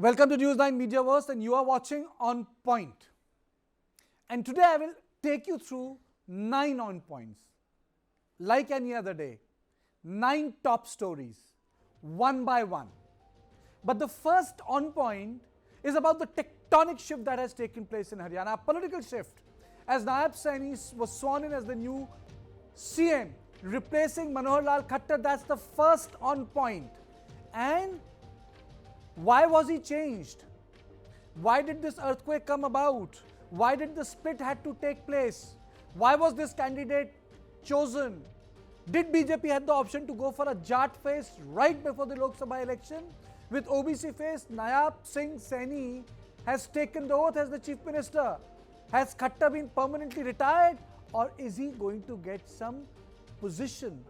Welcome to News 9 Mediaverse, and you are watching On Point. And today I will take you through 9 on points. Like any other day, 9 top stories, one by one. But the first on point is about the tectonic shift that has taken place in Haryana, a political shift. As Nayab Saini was sworn in as the new CM, replacing Manohar Khattar, that's the first on point. And why was he changed? Why did this earthquake come about? Why did the split had to take place? Why was this candidate chosen? Did BJP have the option to go for a Jat face right before the Lok Sabha election? With OBC face, Nayab Saini has taken the oath as the Chief Minister. Has Khattar been permanently retired, or is he going to get some position,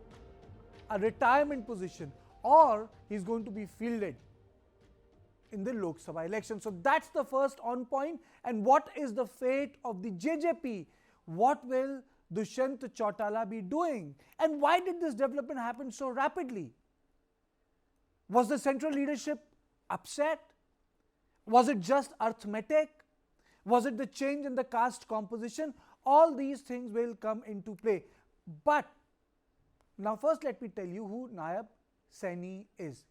a retirement position, or he's going to be fielded in the Lok Sabha election? So that's the first on point. And what is the fate of the JJP? What will Dushyant Chautala be doing? And why did this development happen so rapidly? Was the central leadership upset? Was it just arithmetic? Was it the change in the caste composition? All these things will come into play. But now first let me tell you who Nayab Saini is.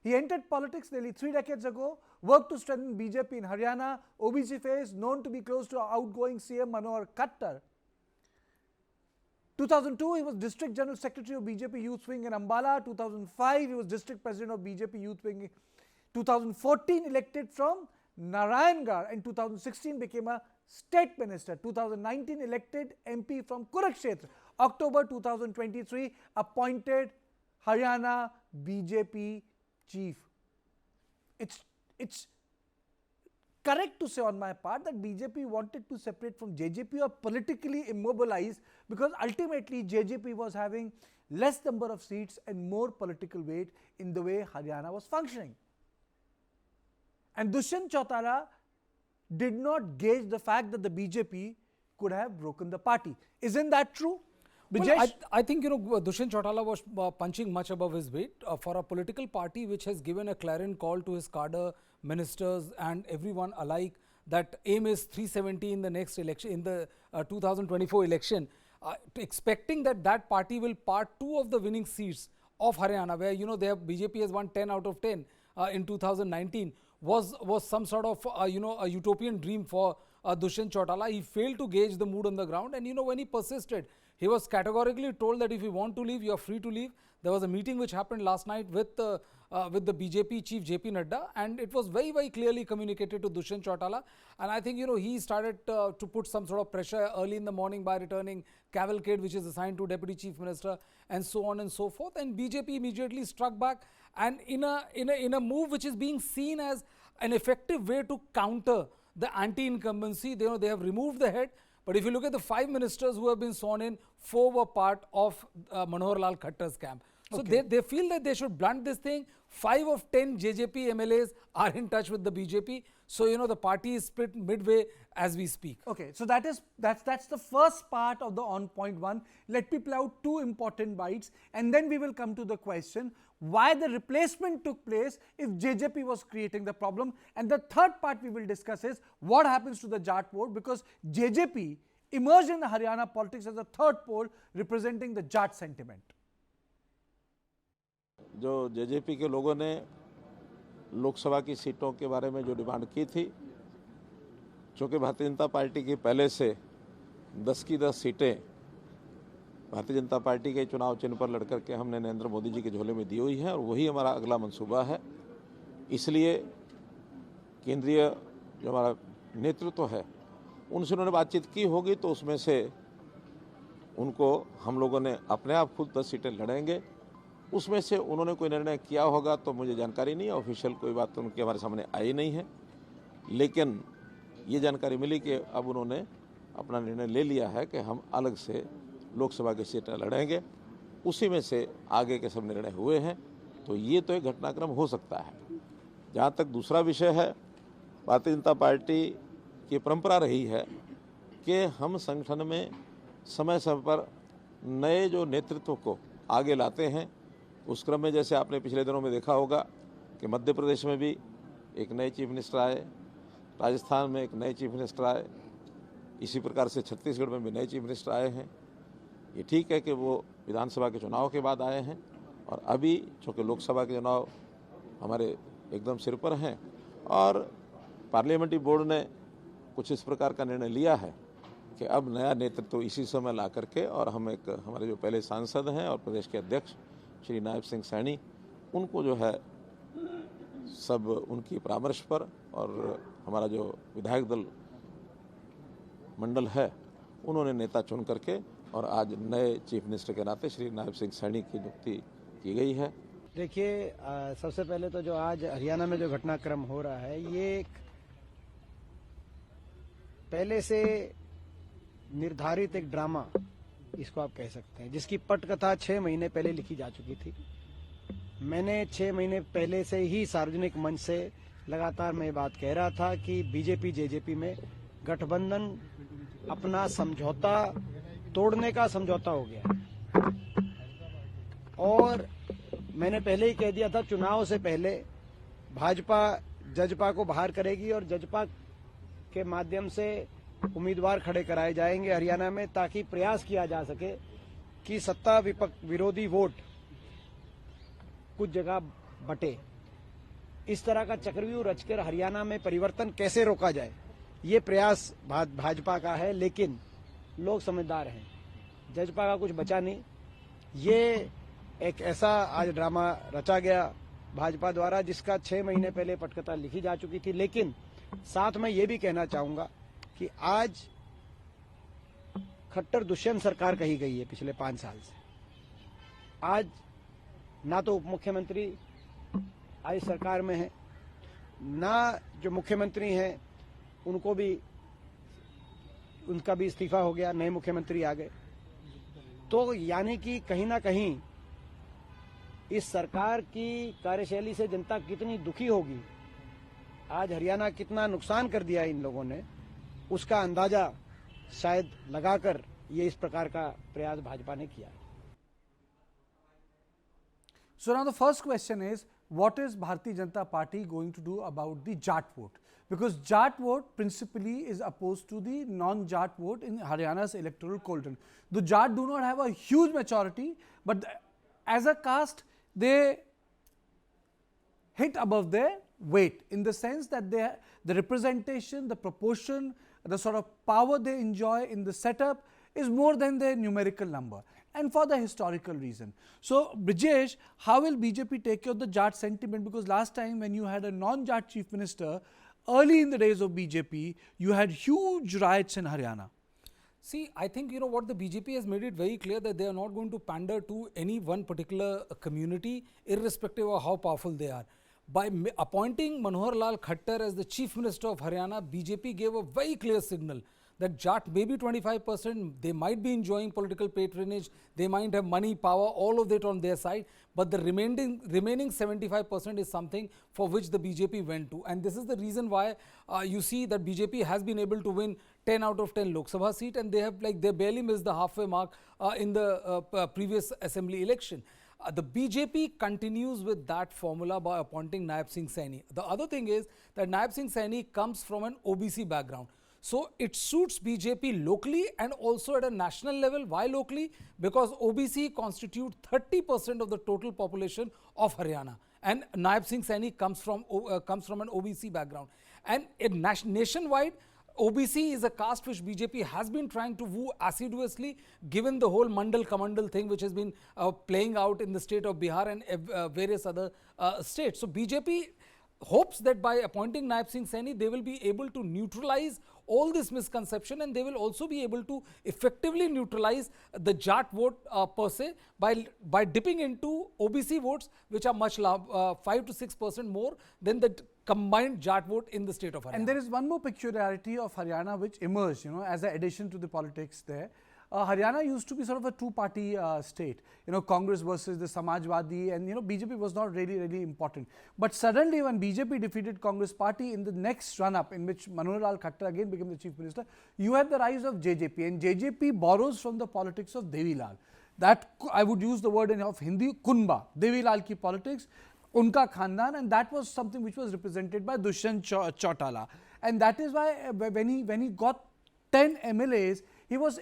He entered politics nearly 3 decades ago, worked to strengthen BJP in Haryana, OBC face, known to be close to outgoing CM Manohar Khattar. 2002, he was District General Secretary of BJP Youth Wing in Ambala. 2005, he was District President of BJP Youth Wing. 2014, elected from Narayangarh, and 2016 became a State Minister. 2019, elected MP from Kurukshetra. October 2023, appointed Haryana BJP Chief. It's correct to say on my part that BJP wanted to separate from JJP or politically immobilize, because ultimately JJP was having less number of seats and more political weight in the way Haryana was functioning. And Dushyant Chautala did not gauge the fact that the BJP could have broken the party. Isn't that true? Well, I think, Dushyant Chautala was punching much above his weight for a political party which has given a clarion call to his cadre, ministers and everyone alike that aim is 370 in the next election, in the 2024 election, expecting that party will part 2 of the winning seats of Haryana, where BJP has won 10 out of 10 in 2019, was some sort of a utopian dream for Dushyant Chautala. He failed to gauge the mood on the ground, and when he persisted, he was categorically told that if you want to leave, you are free to leave. There was a meeting which happened last night with the BJP chief JP Nadda, and it was very, very clearly communicated to Dushyant Chautala. And I think he started to put some sort of pressure early in the morning by returning cavalcade, which is assigned to Deputy Chief Minister, and so on and so forth. And BJP immediately struck back, and in a move which is being seen as an effective way to counter the anti-incumbency, they have removed the head. But if you look at the 5 ministers who have been sworn in, 4 were part of Manohar Khattar's camp. So they feel that they should blunt this thing. 5 of 10 JJP MLAs are in touch with the BJP. So, the party is split midway as we speak. Okay, so that's the first part of the on point one. Let me play out 2 important bites, and then we will come to the question why the replacement took place if JJP was creating the problem. And the third part we will discuss is what happens to the Jat vote, because JJP emerged in the Haryana politics as a third pole representing the Jat sentiment. जो JJP के लोगों ने लोकसभा की सीटों के बारे में जो डिमांड की थी, चूँकि भारतीय जनता पार्टी की पहले से 10 की 10 सीटें भारतीय जनता पार्टी के चुनाव चिन्ह पर लड़कर के हमने नरेंद्र मोदी जी के झोले में दी हुई है, और वही हमारा अगला मंसूबा है। इसलिए केंद्रीय जो हमारा नेतृत्व है, उनसे उन्होंने बातचीत की होगी, तो उसमें से उनको हम लोगों ने अपने आप खुद 10 सीटें लड़ेंगे। उसमें से उन्होंने कोई निर्णय किया होगा तो मुझे जानकारी नहीं है, ऑफिशियल कोई बात तो उनके हमारे सामने आई नहीं है, लेकिन ये जानकारी मिली कि अब उन्होंने अपना निर्णय ले लिया है कि हम अलग से लोकसभा की सीटें लड़ेंगे। उसी में से आगे के सब निर्णय हुए हैं, तो ये तो एक घटनाक्रम हो सकता है। जहाँ तक दूसरा विषय है, भारतीय जनता पार्टी की परंपरा रही है कि हम संगठन में समय समय पर नए जो नेतृत्व को आगे लाते हैं। उस क्रम में जैसे आपने पिछले दिनों में देखा होगा कि मध्य प्रदेश में भी एक नए चीफ मिनिस्टर आए, राजस्थान में एक नए चीफ मिनिस्टर आए, इसी प्रकार से छत्तीसगढ़ में भी नए चीफ मिनिस्टर आए हैं। ये ठीक है कि वो विधानसभा के चुनाव के बाद आए हैं, और अभी चूँकि लोकसभा के चुनाव हमारे एकदम सिर पर हैं और पार्लियामेंट्री बोर्ड ने कुछ इस प्रकार का निर्णय लिया है कि अब नया नेतृत्व इसी समय ला करके, और हम एक हमारे जो पहले सांसद हैं और प्रदेश के अध्यक्ष श्री नायब सिंह सैनी, उनको जो है सब उनकी परामर्श पर, और हमारा जो विधायक दल मंडल है उन्होंने नेता चुन करके, और आज नए चीफ मिनिस्टर के नाते श्री नायब सिंह सैनी की नियुक्ति की गई है। देखिए, सबसे पहले तो जो आज हरियाणा में जो घटनाक्रम हो रहा है, ये एक पहले से निर्धारित एक ड्रामा इसको आप कह सकते हैं, जिसकी पटकथा 6 महीने पहले लिखी जा चुकी थी। मैंने 6 महीने पहले से ही सार्वजनिक मंच से लगातार मैं बात कह रहा था कि बीजेपी जेजेपी में गठबंधन अपना समझौता तोड़ने का समझौता हो गया, और मैंने पहले ही कह दिया था चुनाव से पहले भाजपा जजपा को बाहर करेगी और जजपा के माध्यम से उम्मीदवार खड़े कराए जाएंगे हरियाणा में, ताकि प्रयास किया जा सके कि सत्ता विरोधी वोट कुछ जगह बटे। इस तरह का चक्रव्यूह रचकर हरियाणा में परिवर्तन कैसे रोका जाए, ये प्रयास भाजपा का है, लेकिन लोग समझदार हैं, जजपा का कुछ बचा नहीं। ये एक ऐसा आज ड्रामा रचा गया भाजपा द्वारा जिसका 6 महीने पहले पटकथा लिखी जा चुकी थी। लेकिन साथ में ये भी कहना चाहूंगा कि आज खट्टर दुष्यंत सरकार कही गई है पिछले 5 साल से। आज ना तो उप मुख्यमंत्री आज सरकार में है, ना जो मुख्यमंत्री हैं उनका भी इस्तीफा हो गया, नए मुख्यमंत्री आ गए। तो यानी कि कहीं ना कहीं इस सरकार की कार्यशैली से जनता कितनी दुखी होगी, आज हरियाणा कितना नुकसान कर दिया इन लोगों ने, उसका अंदाजा शायद लगाकर ये इस प्रकार का प्रयास भाजपा ने किया। So now the first question is, what is Bharatiya Janata Party going to do about the Jat vote? Because Jat vote principally is opposed to the non-Jat vote in Haryana's electoral cauldron. The Jat do not have a huge majority, but as a caste, they hit above their weight in the sense that the representation, the proportion, the sort of power they enjoy in the setup is more than their numerical number, and for the historical reason. So, Brijesh, how will BJP take care of the Jat sentiment? Because last time when you had a non-Jat chief minister, early in the days of BJP, you had huge riots in Haryana. See, I think, you know, what the BJP has made it very clear that they are not going to pander to any one particular community, irrespective of how powerful they are. By appointing Manohar Khattar as the Chief Minister of Haryana, BJP gave a very clear signal that Jat may be 25%, they might be enjoying political patronage, they might have money, power, all of it on their side, but the remaining 75% is something for which the BJP went to. And this is the reason why you see that BJP has been able to win 10 out of 10 Lok Sabha seat, and they barely missed the halfway mark in the previous assembly election. The BJP continues with that formula by appointing Nayab Saini. The other thing is that Nayab Saini comes from an OBC background. So it suits BJP locally and also at a national level. Why locally? Because OBC constitute 30% of the total population of Haryana, and Nayab Saini comes from an OBC background. And nationwide, OBC is a caste which BJP has been trying to woo assiduously, given the whole Mandal Kamandal thing which has been playing out in the state of Bihar and various other states. So BJP hopes that by appointing Nayab Saini, they will be able to neutralize all this misconception, and they will also be able to effectively neutralize the Jat vote per se by dipping into OBC votes, which are much 5 to 6% more than the combined Jat vote in the state of Haryana. And there is one more peculiarity of Haryana which emerged, as an addition to the politics there. Haryana used to be sort of a two-party state, Congress versus the Samajwadi, and BJP was not really important. But suddenly when BJP defeated Congress party in the next run-up, in which Manohar Khattar again became the chief minister, you had the rise of JJP, and JJP borrows from the politics of Devilal. That I would use the word of Hindi, Kunba, Devilal ki politics. unka khandan, and that was something which was represented by Dushyant Chautala. And that is why when he got 10 MLAs, he was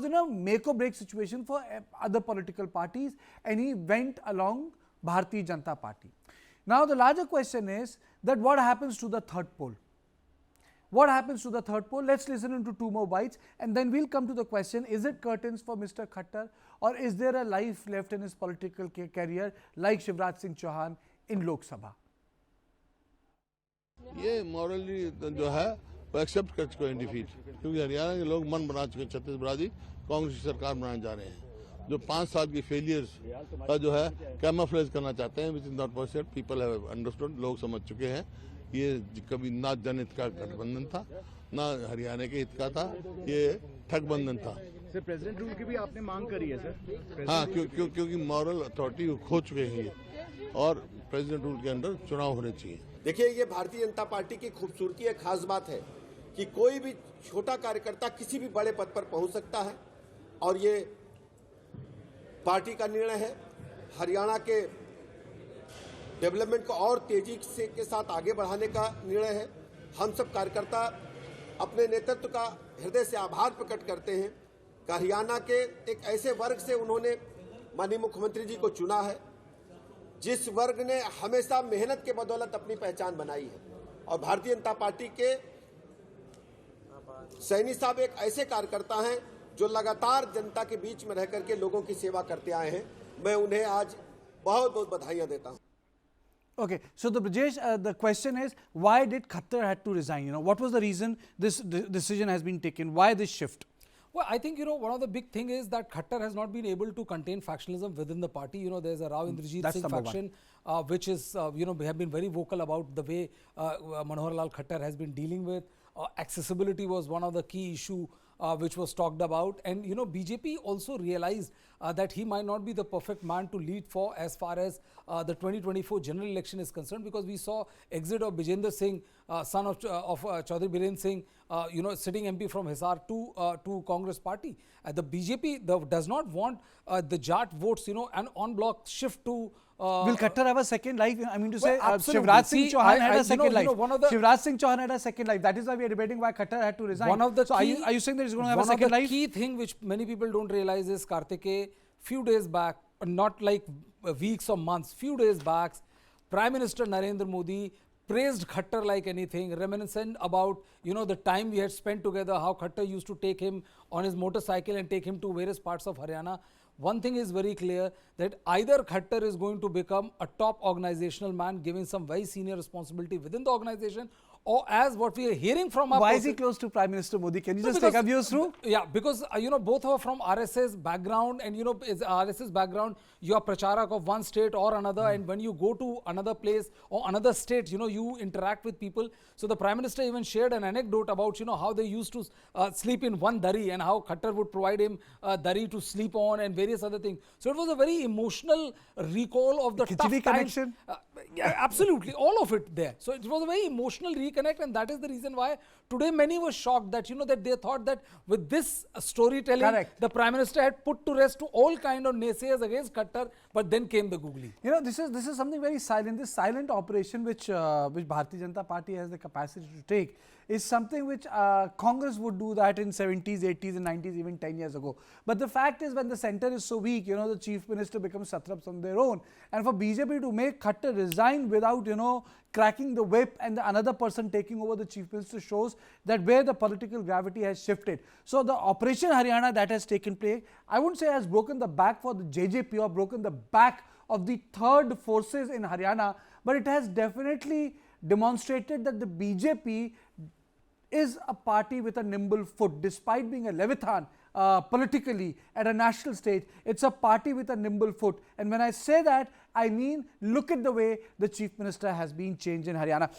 in a make or break situation for other political parties, and he went along Bharatiya Janata Party. Now the larger question is that what happens to the third pole? What happens to the third pole? Let's listen into 2 more bites, and then we'll come to the question, is it curtains for Mr. Khattar, or is there a life left in his political career like Shivraj Singh Chauhan in Lok Sabha? ये morally जो है वो accept कर चुके हैं defeat, क्योंकि हरियाणा के लोग मन बना चुके हैं छत्तीसगढ़ की कांग्रेस की सरकार बनाने जा रहे हैं, जो 5 साल की फेलियर्स का जो है कैमोफ्लेज करना चाहते हैं, which is not possible. People have understood, लोग समझ चुके हैं ये कभी ना जनहित का गठबंधन था, ना हरियाणा के हित का था, ये ठगबंधन था. सर, प्रेसिडेंट रूल की भी आपने मांग करी है सर? हाँ, क्योंकि मॉरल अथॉरिटी खो चुके हैं और प्रेसिडेंट रूल के अंडर चुनाव होने चाहिए. देखिए, ये भारतीय जनता पार्टी की खूबसूरती है, खास बात है कि कोई भी छोटा कार्यकर्ता किसी भी बड़े पद पर पहुंच सकता है, और ये पार्टी का निर्णय है. हरियाणा के डेवलपमेंट को और तेजी से के साथ आगे बढ़ाने का निर्णय है. हम सब कार्यकर्ता अपने नेतृत्व का हृदय से आभार प्रकट करते हैं कि हरियाणा के एक ऐसे वर्ग से उन्होंने माननीय मुख्यमंत्री जी को चुना है, जिस वर्ग ने हमेशा मेहनत के बदौलत अपनी पहचान बनाई है. और भारतीय जनता पार्टी के सैनी साहब एक ऐसे कार्यकर्ता हैं जो लगातार जनता के बीच में रह करके लोगों की सेवा करते आए हैं. मैं उन्हें आज बहुत बहुत बधाइयां देता हूं. Okay, so Brajesh, the question is, why did Khattar had to resign? What was the reason this decision has been taken? Why this shift? Well, I think, one of the big thing is that Khattar has not been able to contain factionalism within the party. There's a Rao Indrajit Singh faction, which is, we have been very vocal about the way Manohar Lal Khattar has been dealing with. Accessibility was one of the key issue which was talked about. And, BJP also realized that he might not be the perfect man to lead for as far as the 2024 general election is concerned, because we saw exit of Bijender Singh, son of Chaudhary Biren Singh, sitting MP from Hisar to Congress party. The BJP does not want the Jat votes, an en-bloc shift to will Khattar have a second life? I mean to say, absolutely. Shivraj Singh Chauhan had a second life. Shivraj Singh Chauhan had a second life. That is why we are debating why Khattar had to resign. So are you saying that he's going to have a second life? One of the key thing which many people don't realize is, Kartikeya, few days back, not like weeks or months, few days back, Prime Minister Narendra Modi praised Khattar like anything, reminiscent about, the time we had spent together, how Khattar used to take him on his motorcycle and take him to various parts of Haryana. One thing is very clear, that either Khattar is going to become a top organizational man, giving some very senior responsibility within the organization, or as what we are hearing from our... Why is he close to Prime Minister Modi? Can you just take our views through? Yeah, because, both are from RSS background, and, is RSS background, you are pracharak of one state or another, and when you go to another place or another state, you interact with people. So the Prime Minister even shared an anecdote about, how they used to sleep in one dari, and how Khattar would provide him dari to sleep on and various other things. So it was a very emotional recall of the tough connection. Yeah, absolutely, all of it there. So it was a very emotional reconnect, and that is the reason why today many were shocked that, that they thought that with this storytelling, the Prime Minister had put to rest to all kind of naysayers against Khattar, but then came the googly. This is something very silent. This silent operation which Bharatiya Janata Party has the capacity to take is something which Congress would do that in 70s, 80s and 90s, even 10 years ago. But the fact is, when the centre is so weak, the Chief Minister becomes satraps on their own. And for BJP to make Khattar resign without, cracking the whip and another person taking over the Chief Minister shows that where the political gravity has shifted. So the Operation Haryana that has taken place, I wouldn't say has broken the back for the JJP or broken the back of the third forces in Haryana, but it has definitely demonstrated that the BJP is a party with a nimble foot. Despite being a Leviathan politically at a national stage, it's a party with a nimble foot. And when I say that, I mean, look at the way the Chief Minister has been changed in Haryana.